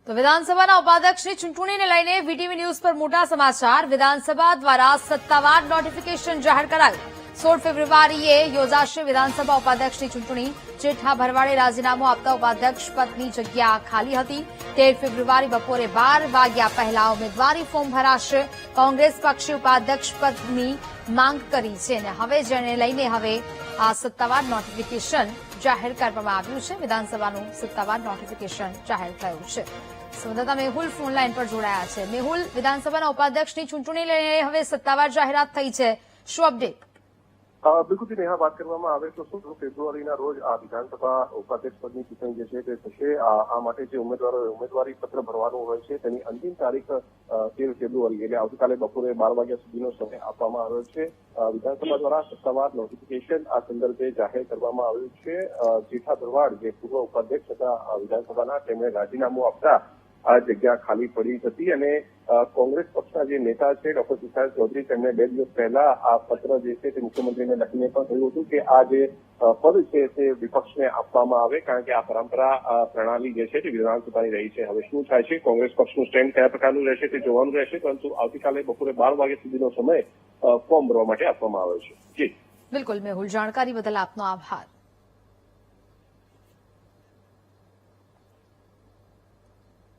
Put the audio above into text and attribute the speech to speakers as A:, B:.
A: તો વિધાનસભાના ઉપાધ્યક્ષની ચૂંટણીને લઈને વીટીવી ન્યૂઝ પર મોટા સમાચાર. વિધાનસભા દ્વારા સત્તાવાર નોટિફિકેશન જાહેર કરાયું. 16 ફેબ્રુઆરીએ યોજાશે વિધાનસભા ઉપાધ્યક્ષની ચૂંટણી. જેઠા ભરવાડે રાજીનામું આપતા ઉપાધ્યક્ષ પદની જગ્યા ખાલી હતી. 13 ફેબ્રુઆરી બપોરે 12 વાગ્યા પહેલા ઉમેદવારી ફોર્મ ભરાશે. કોંગ્રેસ પક્ષે ઉપાધ્યક્ષ પદની માંગ કરી છે અને હવે જેને લઈને હવે આ સત્તાવાર નોટિફિકેશન જાહેર કરવામાં આવ્યું છે. વિધાનસભાનું સત્તાવાર નોટિફિકેશન જાહેર થયું છે. સંવાદદાતા મેહુલ ફોનલાઈન પર જોડાયા છે. મેહુલ, વિધાનસભાના ઉપાધ્યક્ષની ચૂંટણી લઈને હવે સત્તાવાર જાહેરાત થઈ છે, શું અપડેટ?
B: બિલકુલ નેહા, વાત કરવામાં આવે તો 16 ફેબ્રુઆરીના રોજ આ વિધાનસભા ઉપાધ્યક્ષ પદની ચૂંટણી જે છે તે થશે. આ માટે જે ઉમેદવારોએ ઉમેદવારી પત્ર ભરવાનું હોય છે તેની અંતિમ તારીખ 13 ફેબ્રુઆરી એટલે આવતીકાલે બપોરે 12 વાગ્યા સુધીનો સમય આપવામાં આવ્યો છે. વિધાનસભા દ્વારા સત્તાવાર નોટિફિકેશન આ સંદર્ભે જાહેર કરવામાં આવ્યું છે. જેઠા ભરવાડ જે પૂર્વ ઉપાધ્યક્ષ હતા વિધાનસભાના, તેમણે રાજીનામું આપતા આ જગ્યા ખાલી પડી હતી અને કોંગ્રેસ પક્ષના જે નેતા છે ડોક્ટર તુષાર ચૌધરી, તેમણે 2 દિવસ પહેલા આ પત્ર જે છે તે મુખ્યમંત્રીને લખીને પણ કહ્યું હતું કે આ જે પદ છે તે વિપક્ષને આપવામાં આવે, કારણ કે આ પરંપરા પ્રણાલી જે છે તે વિધાનસભાની રહી છે. હવે શું થાય છે, કોંગ્રેસ પક્ષનું સ્ટેન્ડ કયા પ્રકારનું રહેશે તે જોવાનું રહેશે, પરંતુ આવતીકાલે બપોરે 12 વાગ્યા સુધીનો સમય ફોર્મ ભરવા માટે આપવામાં આવ્યો છે. જી
A: બિલકુલ મેહુલ, જાણકારી બદલ આપનો આભાર.